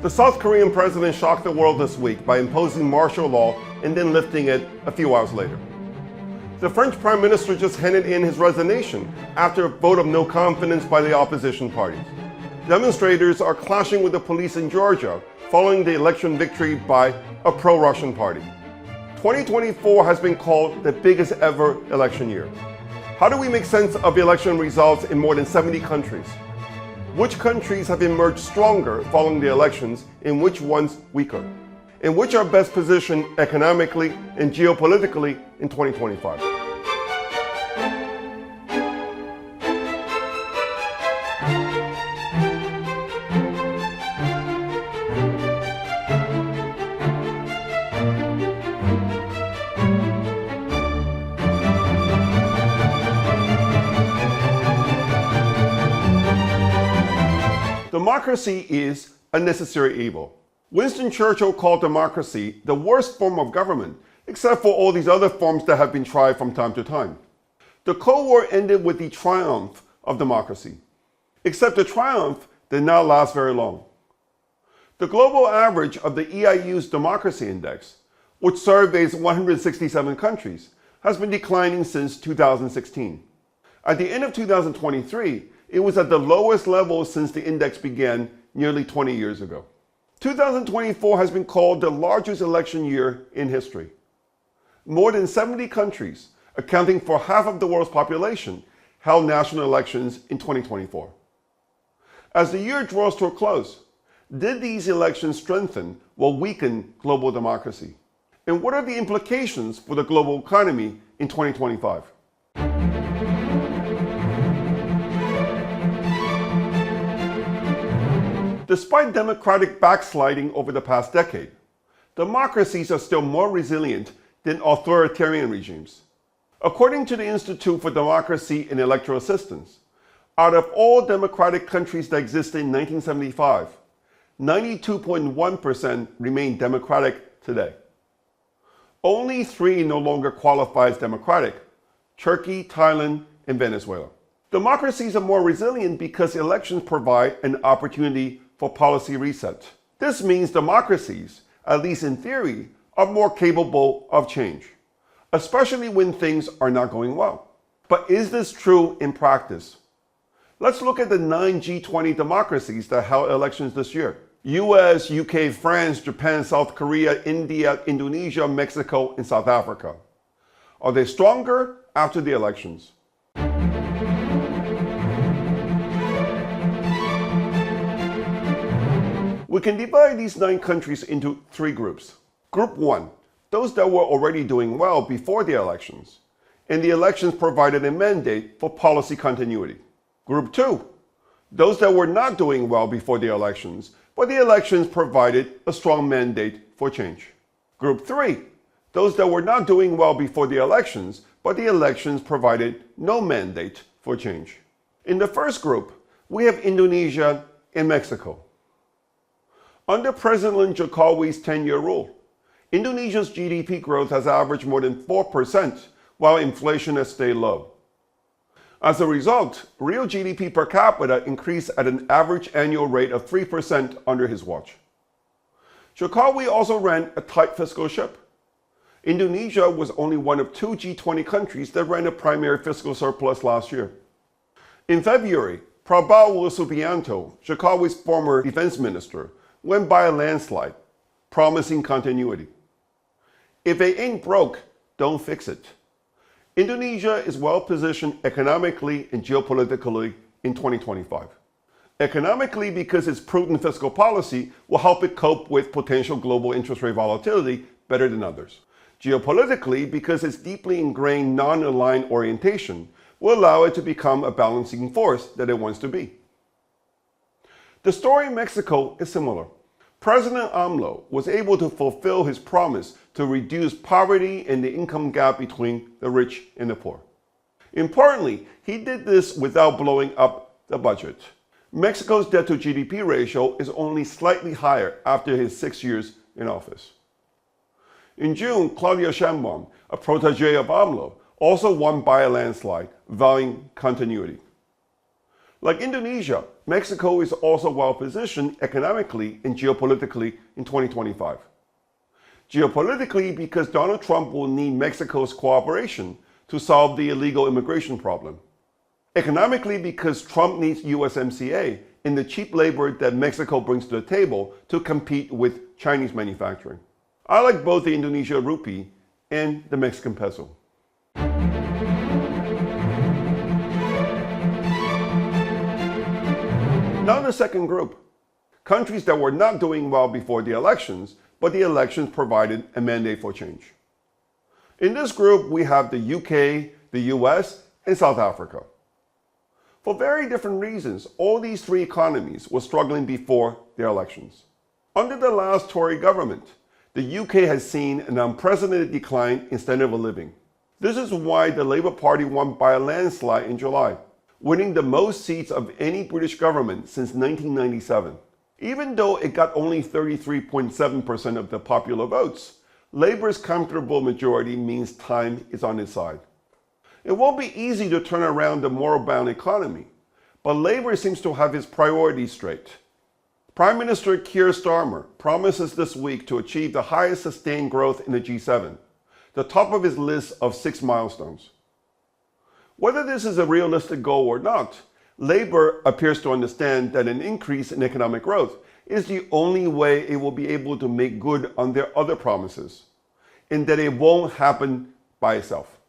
The South Korean president shocked the world this week by imposing martial law and then lifting it a few hours later. The French Prime Minister just handed in his resignation after a vote of no confidence by the opposition parties. Demonstrators are clashing with the police in Georgia following the election victory by a pro-Russian party. 2024 has been called the biggest ever election year. How do we make sense of the election results in more than 70 countries? Which countries have emerged stronger following the elections and which ones weaker? And which are best positioned economically and geopolitically in 2025? Democracy is a necessary evil. Winston Churchill called democracy the worst form of government, except for all these other forms that have been tried from time to time. The Cold War ended with the triumph of democracy, except the triumph did not last very long. The global average of the EIU's Democracy Index, which surveys 167 countries, has been declining since 2016. At the end of 2023, it was at the lowest level since the index began nearly 20 years ago. 2024 has been called the largest election year in history. More than 70 countries, accounting for half of the world's population, held national elections in 2024. As the year draws to a close, did these elections strengthen or weaken global democracy? And what are the implications for the global economy in 2025? Despite democratic backsliding over the past decade, democracies are still more resilient than authoritarian regimes. According to the Institute for Democracy and Electoral Systems, out of all democratic countries that existed in 1975, 92.1% remain democratic today. Only 3 no longer qualify as democratic: Turkey, Thailand, and Venezuela. Democracies are more resilient because elections provide an opportunity for policy reset. This means democracies, at least in theory, are more capable of change, especially when things are not going well. But is this true in practice? Let's look at the 9 G20 democracies that held elections this year: US, UK, France, Japan, South Korea, India, Indonesia, Mexico, and South Africa. Are they stronger after the elections? We can divide these 9 countries into 3 groups. Group 1, those that were already doing well before the elections, and the elections provided a mandate for policy continuity. Group 2, those that were not doing well before the elections, but the elections provided a strong mandate for change. Group 3, those that were not doing well before the elections, but the elections provided no mandate for change. In the first group, we have Indonesia and Mexico. Under President Jokowi's 10-year rule, Indonesia's GDP growth has averaged more than 4%, while inflation has stayed low. As a result, real GDP per capita increased at an average annual rate of 3% under his watch. Jokowi also ran a tight fiscal ship. Indonesia was only one of 2 G20 countries that ran a primary fiscal surplus last year. In February, Prabowo Subianto, Jokowi's former defense minister, went by a landslide, promising continuity. If they ain't broke, don't fix it. Indonesia is well positioned economically and geopolitically in 2025. Economically, because its prudent fiscal policy will help it cope with potential global interest rate volatility better than others. Geopolitically, because its deeply ingrained non-aligned orientation will allow it to become a balancing force that it wants to be. The story in Mexico is similar. President AMLO was able to fulfill his promise to reduce poverty and the income gap between the rich and the poor. Importantly, he did this without blowing up the budget. Mexico's debt to GDP ratio is only slightly higher after his 6 years in office. In June, Claudia Sheinbaum, a protege of AMLO, also won by a landslide, vowing continuity. Like Indonesia, Mexico is also well positioned economically and geopolitically in 2025. Geopolitically, because Donald Trump will need Mexico's cooperation to solve the illegal immigration problem. Economically, because Trump needs USMCA and the cheap labor that Mexico brings to the table to compete with Chinese manufacturing. I like both the Indonesia rupee and the Mexican peso. Now the second group, countries that were not doing well before the elections, but the elections provided a mandate for change. In this group, we have the UK, the US, and South Africa. For very different reasons, all these three economies were struggling before their elections. Under the last Tory government, the UK has seen an unprecedented decline in standard of living. This is why the Labour Party won by a landslide in July, winning the most seats of any British government since 1997. Even though it got only 33.7% of the popular votes, Labour's comfortable majority means time is on its side. It won't be easy to turn around the moral-bound economy, but Labour seems to have its priorities straight. Prime Minister Keir Starmer promises this week to achieve the highest sustained growth in the G7, the top of his list of 6 milestones. Whether this is a realistic goal or not, Labour appears to understand that an increase in economic growth is the only way it will be able to make good on their other promises, and that it won't happen by itself.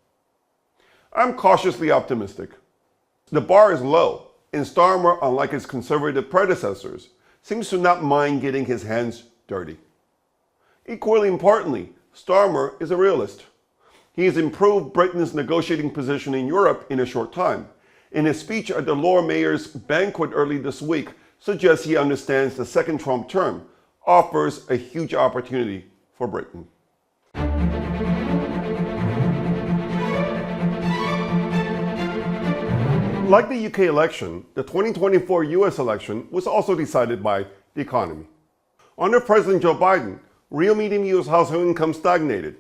I'm cautiously optimistic. The bar is low, and Starmer, unlike his conservative predecessors, seems to not mind getting his hands dirty. Equally importantly, Starmer is a realist. He has improved Britain's negotiating position in Europe in a short time. In his speech at the Lord Mayor's banquet early this week, suggests he understands the second Trump term offers a huge opportunity for Britain. Like the UK election, the 2024 US election was also decided by the economy. Under President Joe Biden, real median US household income stagnated,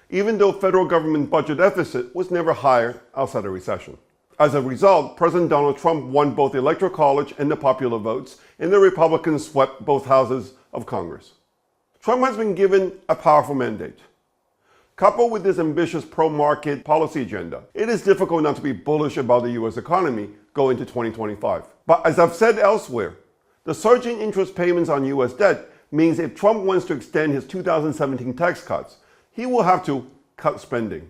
even though federal government budget deficit was never higher outside a recession. As a result, President Donald Trump won both the Electoral College and the popular votes, and the Republicans swept both houses of Congress. Trump has been given a powerful mandate. Coupled with this ambitious pro-market policy agenda, it is difficult not to be bullish about the US economy going into 2025. But as I've said elsewhere, the surging interest payments on US debt means if Trump wants to extend his 2017 tax cuts, he will have to cut spending.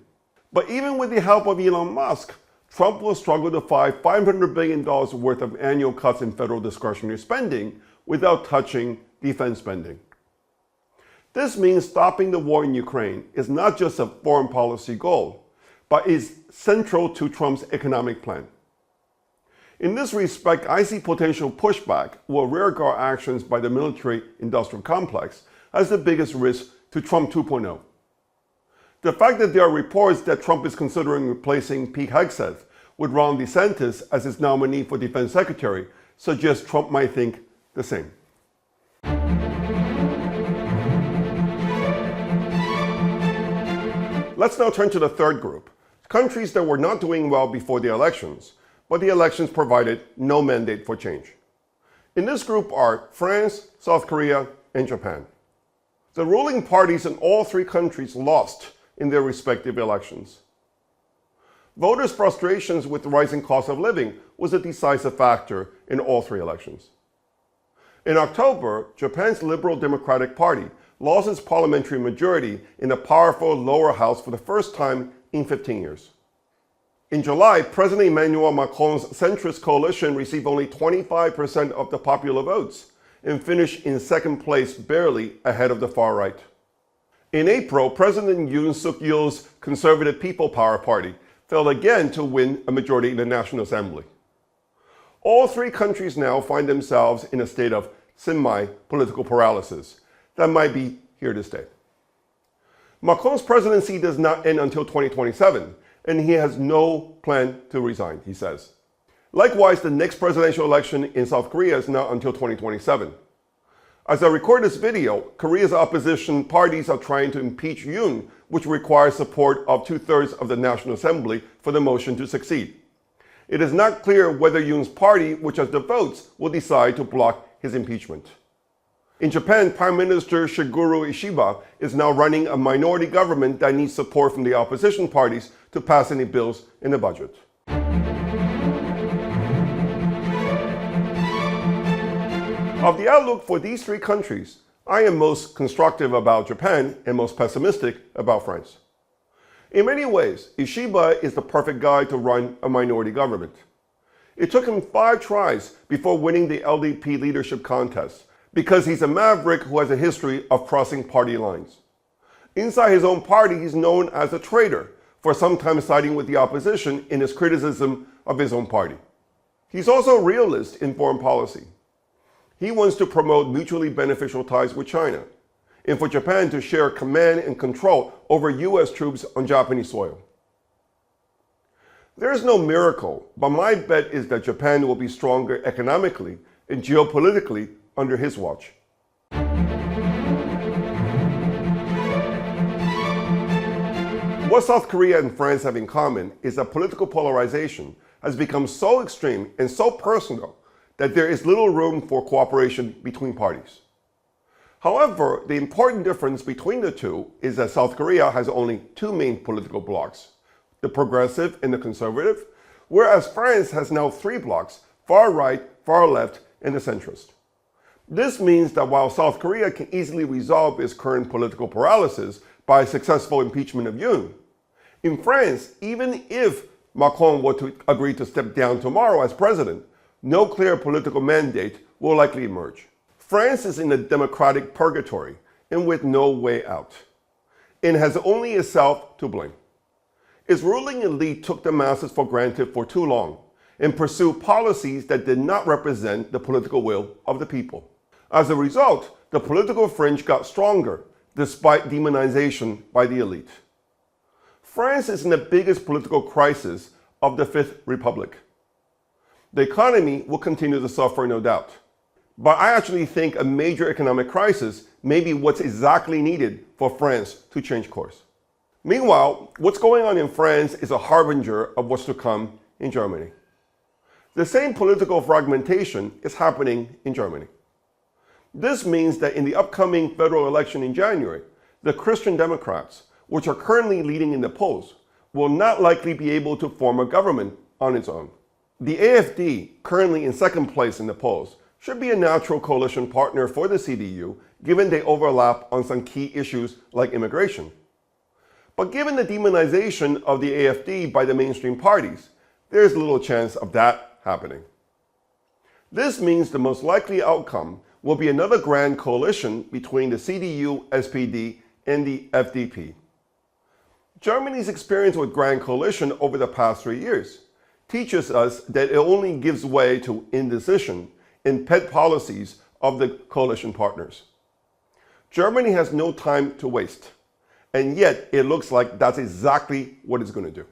But even with the help of Elon Musk, Trump will struggle to find $500 billion worth of annual cuts in federal discretionary spending without touching defense spending. This means stopping the war in Ukraine is not just a foreign policy goal, but is central to Trump's economic plan. In this respect, I see potential pushback or rearguard actions by the military-industrial complex as the biggest risk to Trump 2.0. The fact that there are reports that Trump is considering replacing Pete Hegseth with Ron DeSantis as his nominee for defense secretary suggests Trump might think the same. Let's now turn to the third group, countries that were not doing well before the elections, but the elections provided no mandate for change. In this group are France, South Korea, and Japan. The ruling parties in all three countries lost in their respective elections. Voters' frustrations with the rising cost of living was a decisive factor in all three elections. In October, Japan's Liberal Democratic Party lost its parliamentary majority in the powerful lower house for the first time in 15 years. In July, President Emmanuel Macron's centrist coalition received only 25% of the popular votes and finished in second place, barely ahead of the far right. In April, President Yoon Suk-yeol's Conservative People Power Party failed again to win a majority in the National Assembly. All three countries now find themselves in a state of semi-political paralysis that might be here to stay. Macron's presidency does not end until 2027, and he has no plan to resign, he says. Likewise, the next presidential election in South Korea is not until 2027. As I record this video, Korea's opposition parties are trying to impeach Yoon, which requires support of 2/3 of the National Assembly for the motion to succeed. It is not clear whether Yoon's party, which has the votes, will decide to block his impeachment. In Japan, Prime Minister Shigeru Ishiba is now running a minority government that needs support from the opposition parties to pass any bills in the budget. Of the outlook for these three countries, I am most constructive about Japan and most pessimistic about France. In many ways, Ishiba is the perfect guy to run a minority government. It took him 5 tries before winning the LDP leadership contest, because he's a maverick who has a history of crossing party lines. Inside his own party, he's known as a traitor for sometimes siding with the opposition in his criticism of his own party. He's also a realist in foreign policy. He wants to promote mutually beneficial ties with China, and for Japan to share command and control over US troops on Japanese soil. There is no miracle, but my bet is that Japan will be stronger economically and geopolitically under his watch. What South Korea and France have in common is that political polarization has become so extreme and so personal that there is little room for cooperation between parties. However, the important difference between the two is that South Korea has only 2 main political blocs, the progressive and the conservative, whereas France has now 3 blocs, far right, far left, and the centrist. This means that while South Korea can easily resolve its current political paralysis by a successful impeachment of Yoon, in France, even if Macron were to agree to step down tomorrow as president, no clear political mandate will likely emerge. France is in a democratic purgatory and with no way out, and has only itself to blame. Its ruling elite took the masses for granted for too long and pursued policies that did not represent the political will of the people. As a result, the political fringe got stronger despite demonization by the elite. France is in the biggest political crisis of the Fifth Republic. The economy will continue to suffer, no doubt. But I actually think a major economic crisis may be what's exactly needed for France to change course. Meanwhile, what's going on in France is a harbinger of what's to come in Germany. The same political fragmentation is happening in Germany. This means that in the upcoming federal election in January, the Christian Democrats, which are currently leading in the polls, will not likely be able to form a government on its own. The AfD, currently in second place in the polls, should be a natural coalition partner for the CDU, given they overlap on some key issues like immigration. But given the demonization of the AfD by the mainstream parties, there is little chance of that happening. This means the most likely outcome will be another grand coalition between the CDU, SPD, and the FDP. Germany's experience with grand coalition over the past 3 years teaches us that it only gives way to indecision in pet policies of the coalition partners. Germany has no time to waste, and yet it looks like that's exactly what it's going to do.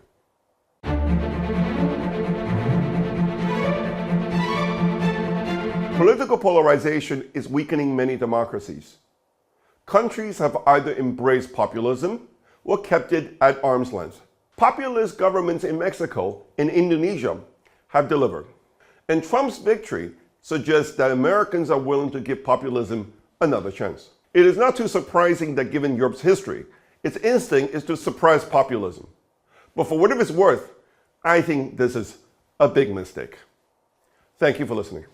Political polarization is weakening many democracies. Countries have either embraced populism or kept it at arm's length. Populist governments in Mexico and Indonesia have delivered. And Trump's victory suggests that Americans are willing to give populism another chance. It is not too surprising that given Europe's history, its instinct is to suppress populism. But for whatever it's worth, I think this is a big mistake. Thank you for listening.